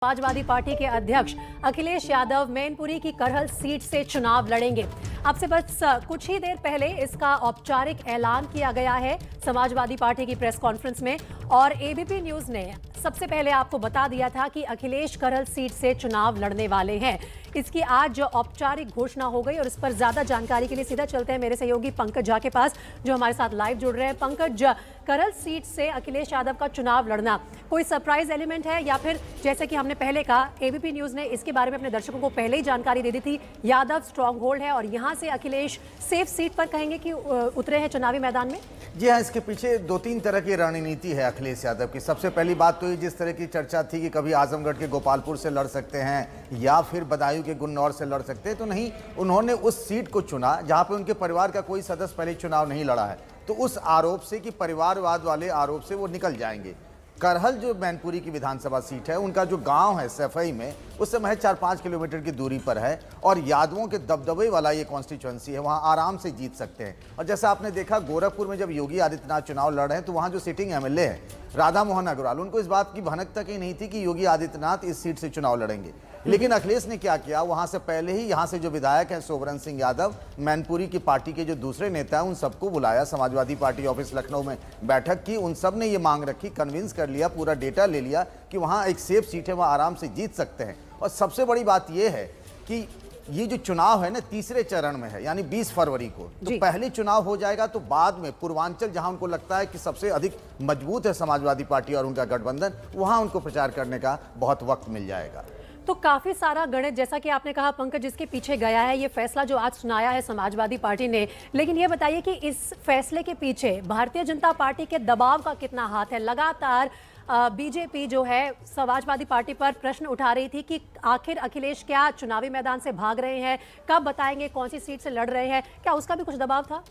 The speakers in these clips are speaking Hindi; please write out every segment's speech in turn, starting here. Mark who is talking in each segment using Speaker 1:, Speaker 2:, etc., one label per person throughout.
Speaker 1: समाजवादी पार्टी के अध्यक्ष अखिलेश यादव मैनपुरी की करहल सीट से चुनाव लड़ेंगे। अब से बस कुछ ही देर पहले इसका औपचारिक ऐलान किया गया है समाजवादी पार्टी की प्रेस कॉन्फ्रेंस में। और एबीपी न्यूज ने सबसे पहले आपको बता दिया था कि अखिलेश करहल सीट से चुनाव लड़ने वाले हैं। इसकी आज औपचारिक घोषणा हो गई और इस पर ज्यादा जानकारी के लिए सीधा चलते हैं मेरे सहयोगी पंकज झा के पास, जो हमारे साथ लाइव जुड़ रहे हैं। पंकज, करहल सीट से अखिलेश यादव का चुनाव लड़ना कोई सरप्राइज एलिमेंट है या फिर जैसे कि हमने पहले कहा, एबीपी न्यूज ने इसके बारे में अपने दर्शकों को पहले ही जानकारी दे दी थी, यादव स्ट्रॉन्ग होल्ड है और यहां से अखिलेश सेफ सीट पर कहेंगे कि उतरे हैं चुनावी मैदान में?
Speaker 2: जी हाँ, इसके पीछे दो तीन तरह की रणनीति है अखिलेश यादव की। सबसे पहली बात तो ये, जिस तरह की चर्चा थी कि कभी आजमगढ़ के गोपालपुर से लड़ सकते हैं या फिर बदायूं के गुन्नौर से लड़ सकते हैं, तो नहीं, उन्होंने उस सीट को चुना जहां पे उनके परिवार का कोई सदस्य पहले चुनाव नहीं लड़ा है। तो उस आरोप से कि परिवारवाद वाले आरोप से वो निकल जाएंगे। करहल जो मैनपुरी की विधानसभा सीट है, उनका जो गांव है सैफई में, उससे महज 4-5 किलोमीटर की दूरी पर है और यादवों के दबदबे वाला ये कॉन्स्टिट्यूएंसी है, वहां आराम से जीत सकते हैं। और जैसा आपने देखा, गोरखपुर में जब योगी आदित्यनाथ चुनाव लड़ रहे हैं तो वहां जो सिटिंग एमएलए है राधा मोहन अग्रवाल, उनको इस बात की भनक तक ही नहीं थी कि योगी आदित्यनाथ इस सीट से चुनाव लड़ेंगे। लेकिन अखिलेश ने क्या किया, वहां से पहले ही यहां से जो विधायक हैं सोबरन सिंह यादव, मैनपुरी की पार्टी के जो दूसरे नेता हैं, उन सबको बुलाया, समाजवादी पार्टी ऑफिस लखनऊ में बैठक की, उन सब ने ये मांग रखी, कन्विंस कर लिया, पूरा डेटा ले लिया कि वहां एक सेफ सीट है, वहां आराम से जीत सकते हैं। और सबसे बड़ी बात यह है कि ये जो चुनाव है ना, तीसरे चरण में है, यानी 20 फरवरी को। तो पहले चुनाव हो जाएगा तो बाद में पूर्वांचल, जहां उनको लगता है कि सबसे अधिक मजबूत है समाजवादी पार्टी और उनका गठबंधन, वहां उनको प्रचार करने का बहुत वक्त मिल जाएगा।
Speaker 1: तो काफी सारा गणित, जैसा कि आपने कहा पंकज, जिसके पीछे गया है ये फैसला जो आज सुनाया है समाजवादी पार्टी ने। लेकिन ये बताइए कि इस फैसले के पीछे भारतीय जनता पार्टी के दबाव का कितना हाथ है? लगातार बीजेपी जो है समाजवादी पार्टी पर प्रश्न उठा रही थी कि आखिर अखिलेश क्या चुनावी मैदान से भाग रहे हैं, कब बताएंगे कौन सी सीट से लड़ रहे हैं, क्या उसका भी कुछ दबाव था?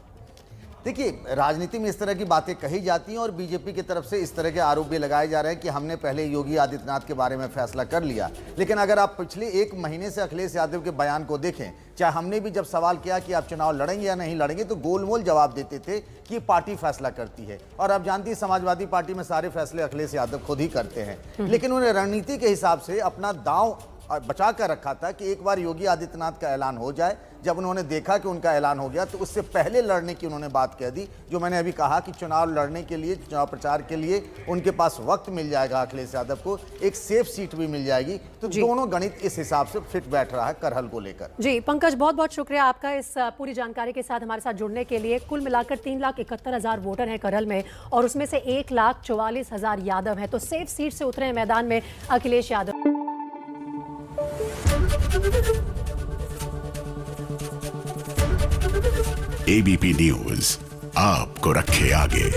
Speaker 2: देखिए, राजनीति में इस तरह की बातें कही जाती हैं और बीजेपी की तरफ से इस तरह के आरोप भी लगाए जा रहे हैं कि हमने पहले योगी आदित्यनाथ के बारे में फैसला कर लिया। लेकिन अगर आप पिछले 1 महीने से अखिलेश यादव के बयान को देखें, चाहे हमने भी जब सवाल किया कि आप चुनाव लड़ेंगे या नहीं लड़ेंगे, तो गोलमोल जवाब देते थे कि पार्टी फैसला करती है। और आप जानती हैं, समाजवादी पार्टी में सारे फैसले अखिलेश यादव खुद ही करते हैं। लेकिन उन्हें रणनीति के हिसाब से अपना दांव बचा कर रखा था कि एक बार योगी आदित्यनाथ का ऐलान हो जाए। जब उन्होंने देखा कि उनका ऐलान हो गया तो उससे पहले लड़ने की उन्होंने बात कह दी। जो मैंने अभी कहा कि चुनाव लड़ने के लिए, चुनाव प्रचार के लिए उनके पास वक्त मिल जाएगा, अखिलेश यादव को एक सेफ सीट भी मिल जाएगी। तो दोनों गणित इस हिसाब से फिट बैठ रहा है करहल को लेकर।
Speaker 1: जी पंकज, बहुत बहुत शुक्रिया आपका इस पूरी जानकारी के साथ हमारे साथ जुड़ने के लिए। कुल मिलाकर 3,71,000 वोटर हैं करहल में और उसमें से 1,44,000 यादव हैं। तो सेफ सीट से उतरे मैदान में अखिलेश यादव।
Speaker 3: एबीपी न्यूज आपको रखे आगे।